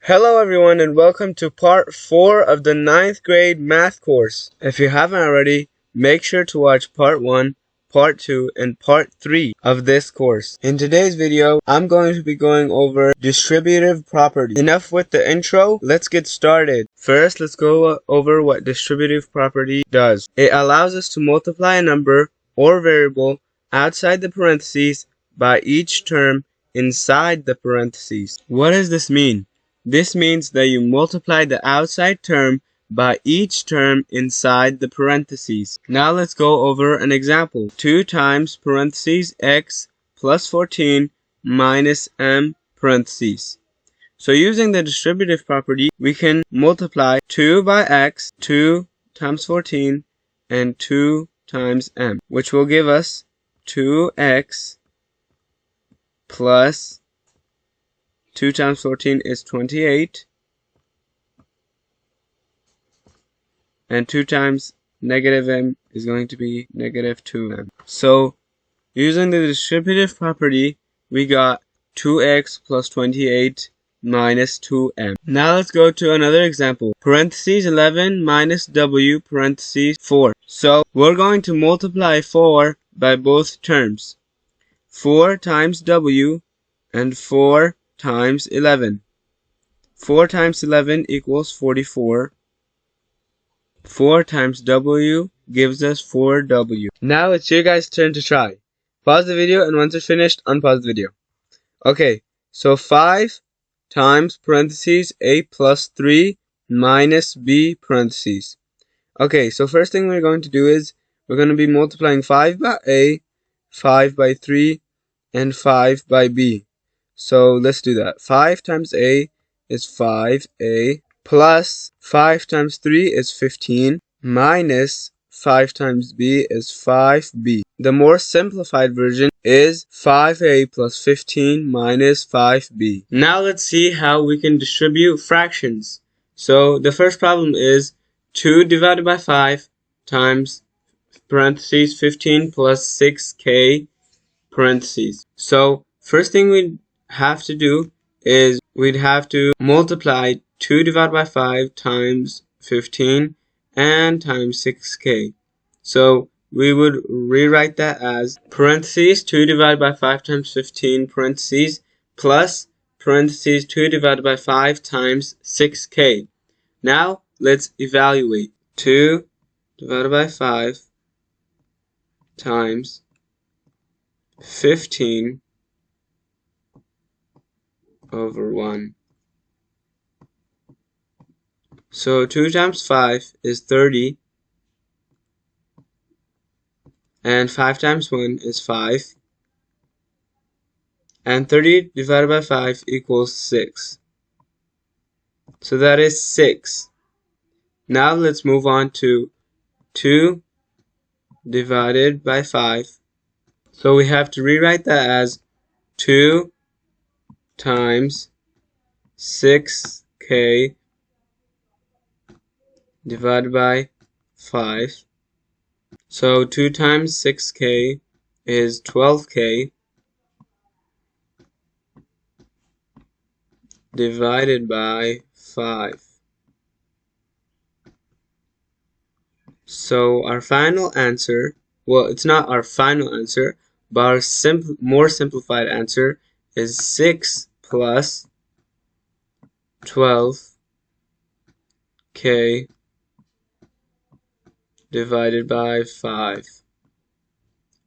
Hello everyone and welcome to part 4 of the 9th grade math course. If you haven't already, make sure to watch part 1, part 2, and part 3 of this course. In today's video, I'm going to be going over distributive property. Enough with the intro, let's get started. First, let's go over what distributive property does. It allows us to multiply a number or variable outside the parentheses by each term inside the parentheses. What does this mean? This means that you multiply the outside term by each term inside the parentheses. Now let's go over an example. 2 times parentheses x plus 14 minus m parentheses. So using the distributive property, we can multiply 2 by x, 2 times 14, and 2 times m, which will give us 2x plus 2 times 14 is 28, and 2 times negative m is going to be negative 2m. So, using the distributive property, we got 2x plus 28 minus 2m. Now let's go to another example. Parentheses 11 minus w parentheses 4. So, we're going to multiply 4 by both terms. 4 times w and 4 times 11. 4 times 11 equals 44. 4 times w gives us 4w. Now it's your guys' turn to try. Pause the video, and once you're finished, unpause the video. Okay, so 5 times parentheses a plus 3 minus b parentheses. Okay, so first thing we're going to do is we're going to be multiplying 5 by a, 5 by 3, and 5 by b. So let's do that. 5 times a is 5a plus 5 times 3 is 15 minus 5 times b is 5b. The more simplified version is 5a plus 15 minus 5b. Now let's see how we can distribute fractions. So the first problem is 2 divided by 5 times parentheses 15 plus 6k parentheses. So first thing we have to do is we'd have to multiply 2 divided by 5 times 15 and times 6k. So we would rewrite that as parentheses 2 divided by 5 times 15 parentheses plus parentheses 2 divided by 5 times 6k. Now let's evaluate. 2 divided by 5 times 15 over 1. So 2 times 5 is 30, and 5 times 1 is 5, and 30 divided by 5 equals 6. So that is 6. Now let's move on to 2 divided by 5. So we have to rewrite that as 2 times 6k divided by 5. So 2 times 6k is 12k divided by 5. So our final answer, well, it's not our final answer, but our more simplified answer is 6 plus 12k divided by 5.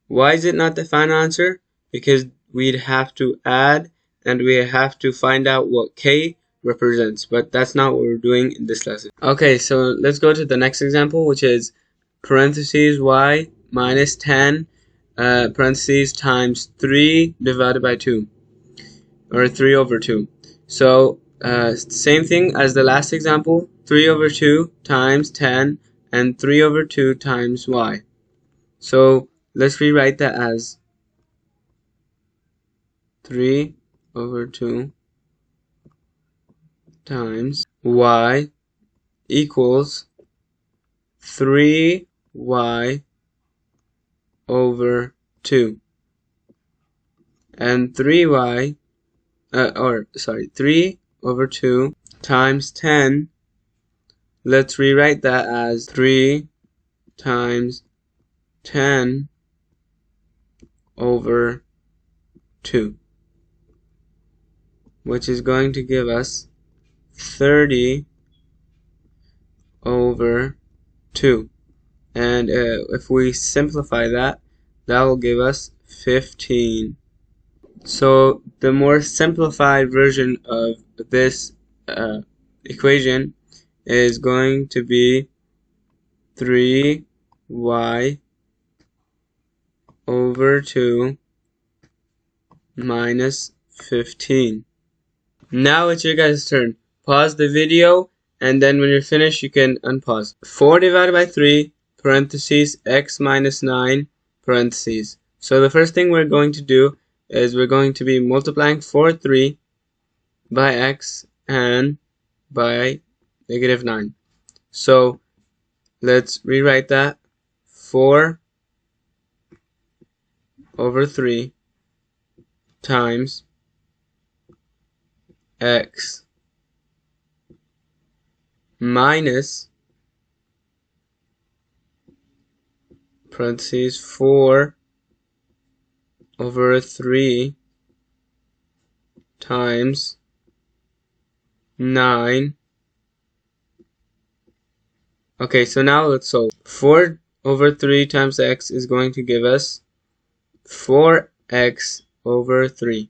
Why is it not the final answer? Because we'd have to add and we have to find out what k represents, but that's not what we're doing in this lesson. Okay, so let's go to the next example, which is parentheses y minus 10 parentheses times 3 divided by 2, or 3 over 2. So same thing as the last example, 3 over 2 times 10 and 3 over 2 times y. So let's rewrite that as 3 over 2 times y equals 3y over 2. And 3 over 2 times 10. Let's rewrite that as 3 times 10 over 2, which is going to give us 30 over 2. And if we simplify that, that will give us 15. So the more simplified version of this equation is going to be 3y over 2 minus 15. Now it's your guys' turn. Pause the video, and then when you're finished, you can unpause. 4 divided by 3, parentheses, x minus 9, parentheses. So the first thing we're going to do is we're going to be multiplying 3 by x and by negative 9. So let's rewrite that. 4 over 3 times x minus parentheses 4 over 3 times 9. Okay, so now let's solve. 4 over 3 times x is going to give us 4x over 3.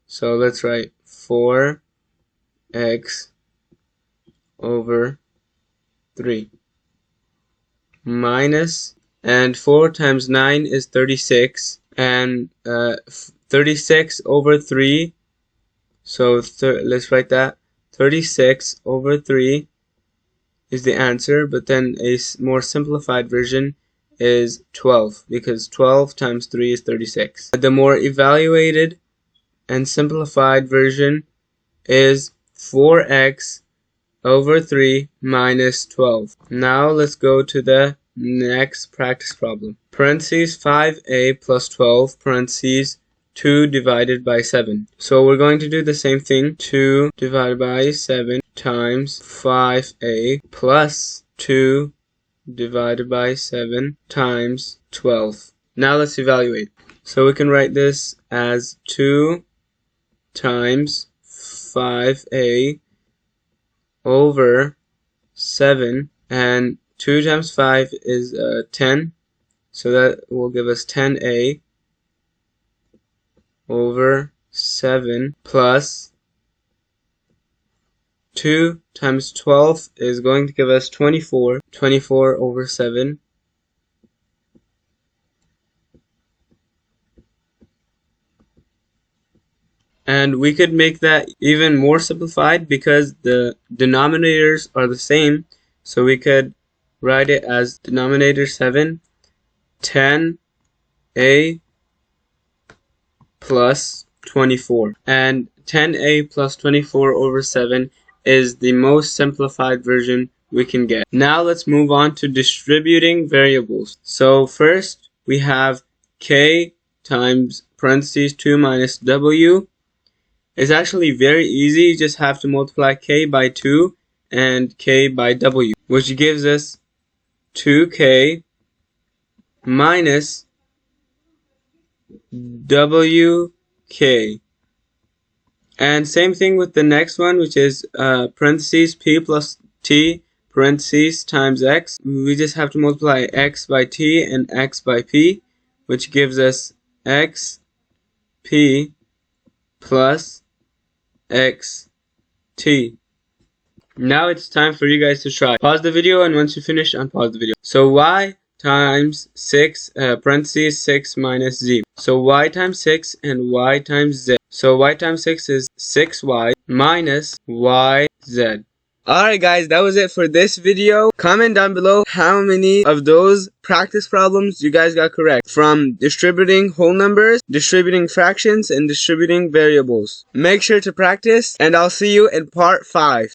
So let's write 4x over 3 minus, and 4 times 9 is 36, and 36 over 3, so let's write that. 36 over 3 is the answer, but then a more simplified version is 12, because 12 times 3 is 36. The more evaluated and simplified version is 4x over 3 minus 12. Now let's go to the next practice problem. Parentheses 5a plus 12, parentheses 2 divided by 7. So we're going to do the same thing. 2 divided by 7 times 5a plus 2 divided by 7 times 12. Now let's evaluate. So we can write this as 2 times 5a over 7, and 2 times 5 is 10, so that will give us 10a over 7 plus 2 times 12 is going to give us 24 over 7. And we could make that even more simplified because the denominators are the same. So we could write it as denominator 7, 10a plus 24. And 10a plus 24 over 7 is the most simplified version we can get. Now let's move on to distributing variables. So first we have k times parentheses 2 minus w. It's actually very easy. You just have to multiply k by 2 and k by w, which gives us 2k minus wk. And same thing with the next one, which is parentheses p plus t parentheses times x. We just have to multiply x by t and x by p, which gives us x p plus x t. Now it's time for you guys to try. Pause the video, and once you finish, unpause the video. So y times 6 parentheses 6 minus z. So y times 6 and y times z. So y times 6 is 6y minus yz. Alright guys, that was it for this video. Comment down below how many of those practice problems you guys got correct, from distributing whole numbers, distributing fractions, and distributing variables. Make sure to practice, and I'll see you in part 5.